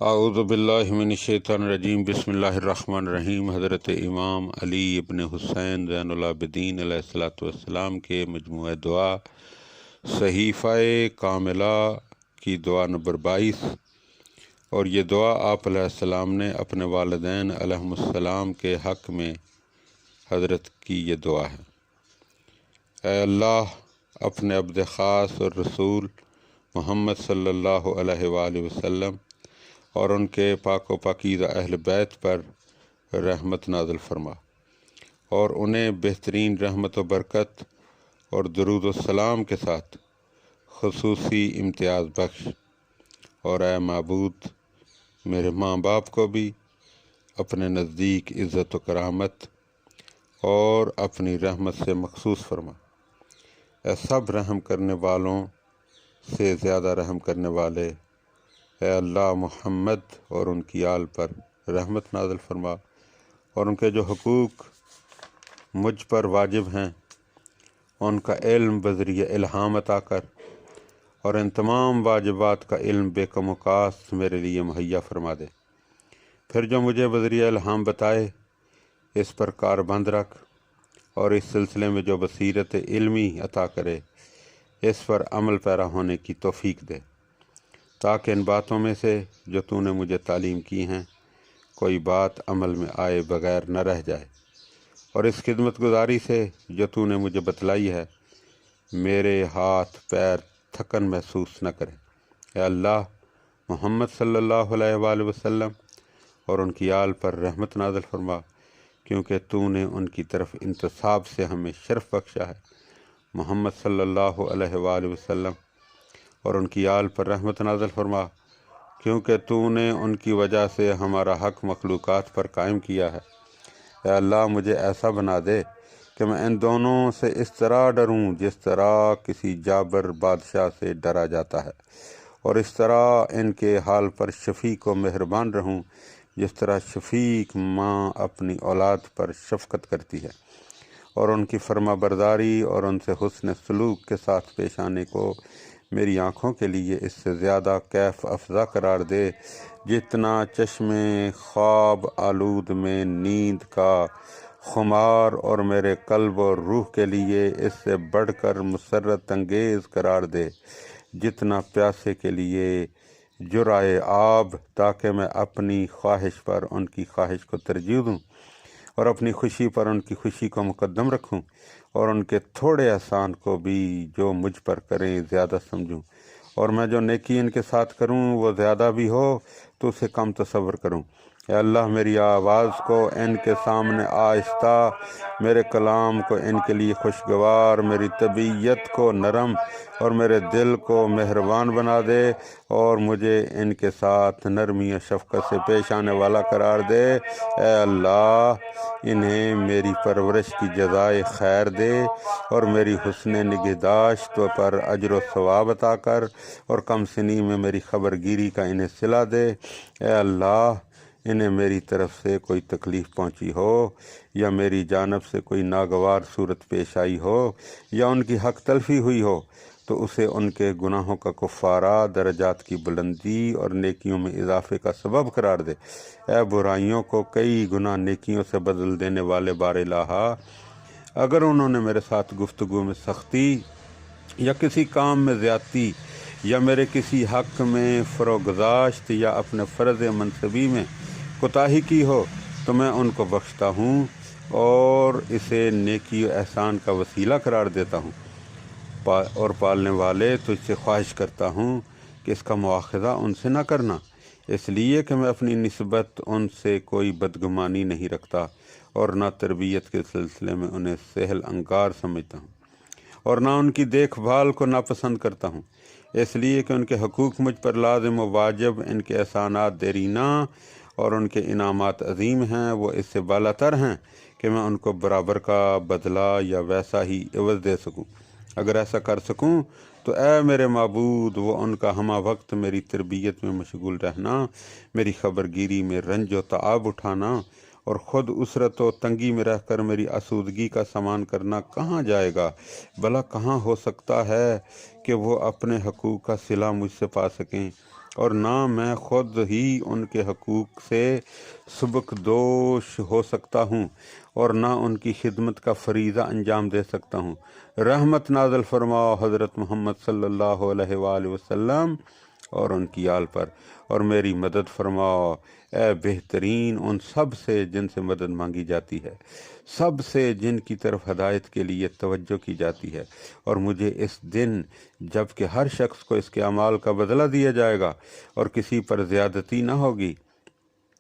اعوذ باللہ من الشیطان الرجیم بسم اللہ الرحمن الرحیم۔ حضرت امام علی ابن حسین زین العابدین علیہ الصلوۃ والسلام کے مجموعہ دعا صحیفہ کاملہ کی دعا نمبر 22، اور یہ دعا آپ علیہ السلام نے اپنے والدین علیہم السلام کے حق میں حضرت کی یہ دعا ہے۔ اے اللہ، اپنے عبد خاص اور رسول محمد صلی اللہ علیہ وآلہ وسلم اور ان کے پاک و پاکیزہ اہل بیت پر رحمت نازل فرما، اور انہیں بہترین رحمت و برکت اور درود و سلام کے ساتھ خصوصی امتیاز بخش۔ اور اے معبود، میرے ماں باپ کو بھی اپنے نزدیک عزت و کرامت اور اپنی رحمت سے مخصوص فرما۔ اے سب رحم کرنے والوں سے زیادہ رحم کرنے والے، اے اللہ، محمد اور ان کی آل پر رحمت نازل فرما، اور ان کے جو حقوق مجھ پر واجب ہیں ان کا علم بذریعہ الہام عطا کر، اور ان تمام واجبات کا علم بے کم و کاست میرے لیے مہیا فرما دے۔ پھر جو مجھے بذریعہ الہام بتائے اس پر کاربند رکھ، اور اس سلسلے میں جو بصیرت علمی عطا کرے اس پر عمل پیرا ہونے کی توفیق دے، تاکہ ان باتوں میں سے جو تو نے مجھے تعلیم کی ہیں کوئی بات عمل میں آئے بغیر نہ رہ جائے، اور اس خدمت گزاری سے جو تو نے مجھے بتلائی ہے میرے ہاتھ پیر تھکن محسوس نہ کرے۔ اے اللہ، محمد صلی اللہ علیہ وآلہ وسلم اور ان کی آل پر رحمت نازل فرما، کیونکہ تو نے ان کی طرف انتساب سے ہمیں شرف بخشا ہے۔ محمد صلی اللہ علیہ وآلہ وسلم اور ان کی آل پر رحمت نازل فرما، کیونکہ تو نے ان کی وجہ سے ہمارا حق مخلوقات پر قائم کیا ہے۔ اے اللہ، مجھے ایسا بنا دے کہ میں ان دونوں سے اس طرح ڈروں جس طرح کسی جابر بادشاہ سے ڈرا جاتا ہے، اور اس طرح ان کے حال پر شفیق و مہربان رہوں جس طرح شفیق ماں اپنی اولاد پر شفقت کرتی ہے، اور ان کی فرما برداری اور ان سے حسن سلوک کے ساتھ پیش آنے کو میری آنکھوں کے لیے اس سے زیادہ کیف افزا قرار دے جتنا چشم خواب آلود میں نیند کا خمار، اور میرے قلب اور روح کے لیے اس سے بڑھ کر مسرت انگیز قرار دے جتنا پیاسے کے لیے جرعۂ آب، تاکہ میں اپنی خواہش پر ان کی خواہش کو ترجیح دوں، اور اپنی خوشی پر ان کی خوشی کو مقدم رکھوں، اور ان کے تھوڑے احسان کو بھی جو مجھ پر کریں زیادہ سمجھوں، اور میں جو نیکی ان کے ساتھ کروں وہ زیادہ بھی ہو تو اسے کم تصور کروں۔ اے اللہ، میری آواز کو ان کے سامنے آہستہ، میرے کلام کو ان کے لیے خوشگوار، میری طبیعت کو نرم اور میرے دل کو مہربان بنا دے، اور مجھے ان کے ساتھ نرمی و شفقت سے پیش آنے والا قرار دے۔ اے اللہ، انہیں میری پرورش کی جزائے خیر دے، اور میری حسن نگہداشت پر اجر و ثواب عطا کر، اور کم سنی میں میری خبر گیری کا انہیں صلہ دے۔ اے اللہ، انہیں میری طرف سے کوئی تکلیف پہنچی ہو، یا میری جانب سے کوئی ناگوار صورت پیش آئی ہو، یا ان کی حق تلفی ہوئی ہو، تو اسے ان کے گناہوں کا کفارہ، درجات کی بلندی اور نیکیوں میں اضافے کا سبب قرار دے۔ اے برائیوں کو کئی گنا نیکیوں سے بدل دینے والے بار الہا، اگر انہوں نے میرے ساتھ گفتگو میں سختی یا کسی کام میں زیادتی یا میرے کسی حق میں فروگزاشت یا اپنے فرض منصبی میں کوتاہی کی ہو تو میں ان کو بخشتا ہوں، اور اسے نیکی و احسان کا وسیلہ قرار دیتا ہوں، اور پالنے والے تجھ سے خواہش کرتا ہوں کہ اس کا مواخذہ ان سے نہ کرنا، اس لیے کہ میں اپنی نسبت ان سے کوئی بدگمانی نہیں رکھتا، اور نہ تربیت کے سلسلے میں انہیں سہل انگار سمجھتا ہوں، اور نہ ان کی دیکھ بھال کو ناپسند کرتا ہوں، اس لیے کہ ان کے حقوق مجھ پر لازم و واجب، ان کے احسانات دیرینہ اور ان کے انعامات عظیم ہیں، وہ اس سے بالاتر ہیں کہ میں ان کو برابر کا بدلہ یا ویسا ہی عوض دے سکوں۔ اگر ایسا کر سکوں تو اے میرے معبود، وہ ان کا ہمہ وقت میری تربیت میں مشغول رہنا، میری خبر گیری میں رنج و تعاب اٹھانا، اور خود اسرت و تنگی میں رہ کر میری آسودگی کا سامان کرنا کہاں جائے گا؟ بھلا کہاں ہو سکتا ہے کہ وہ اپنے حقوق کا صلہ مجھ سے پا سکیں؟ اور نہ میں خود ہی ان کے حقوق سے سبکدوش ہو سکتا ہوں اور نہ ان کی خدمت کا فریضہ انجام دے سکتا ہوں۔ رحمت نازل فرماؤ حضرت محمد صلی اللہ علیہ وآلہ وسلم اور ان کی آل پر، اور میری مدد فرماؤ اے بہترین ان سب سے جن سے مدد مانگی جاتی ہے، سب سے جن کی طرف ہدایت کے لیے توجہ کی جاتی ہے، اور مجھے اس دن جب کہ ہر شخص کو اس کے اعمال کا بدلہ دیا جائے گا اور کسی پر زیادتی نہ ہوگی،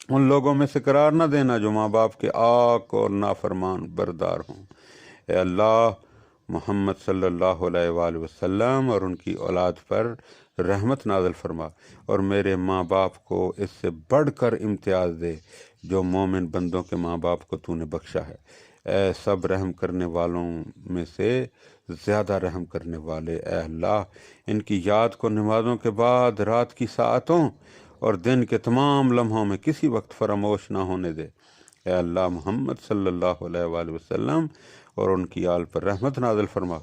ان لوگوں میں سے قرار نہ دینا جو ماں باپ کے آق اور نافرمان بردار ہوں۔ اے اللہ، محمد صلی اللہ علیہ وآلہ وسلم اور ان کی اولاد پر رحمت نازل فرما، اور میرے ماں باپ کو اس سے بڑھ کر امتیاز دے جو مومن بندوں کے ماں باپ کو تو نے بخشا ہے۔ اے سب رحم کرنے والوں میں سے زیادہ رحم کرنے والے، اے اللہ ان کی یاد کو نمازوں کے بعد رات کی ساعتوں اور دن کے تمام لمحوں میں کسی وقت فراموش نہ ہونے دے۔ اے اللہ، محمد صلی اللہ علیہ وآلہ وسلم اور ان کی آل پر رحمت نازل فرما،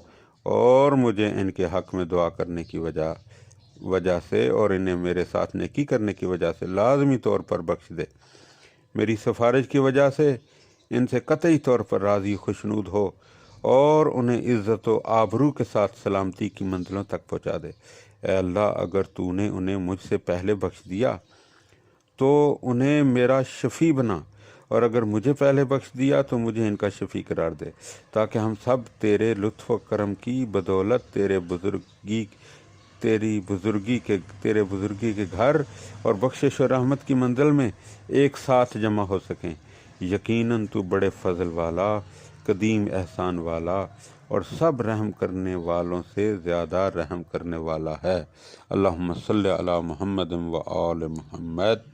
اور مجھے ان کے حق میں دعا کرنے کی وجہ سے اور انہیں میرے ساتھ نیکی کرنے کی وجہ سے لازمی طور پر بخش دے۔ میری سفارش کی وجہ سے ان سے قطعی طور پر راضی خوشنود ہو، اور انہیں عزت و آبرو کے ساتھ سلامتی کی منزلوں تک پہنچا دے۔ اے اللہ، اگر تو نے انہیں مجھ سے پہلے بخش دیا تو انہیں میرا شفیع بنا، اور اگر مجھے پہلے بخش دیا تو مجھے ان کا شفیع قرار دے، تاکہ ہم سب تیرے لطف و کرم کی بدولت تیرے بزرگی کے گھر اور بخشش و رحمت کی منزل میں ایک ساتھ جمع ہو سکیں۔ یقیناً تو بڑے فضل والا، قدیم احسان والا اور سب رحم کرنے والوں سے زیادہ رحم کرنے والا ہے۔ اللہم صلی علی محمد و آل محمد۔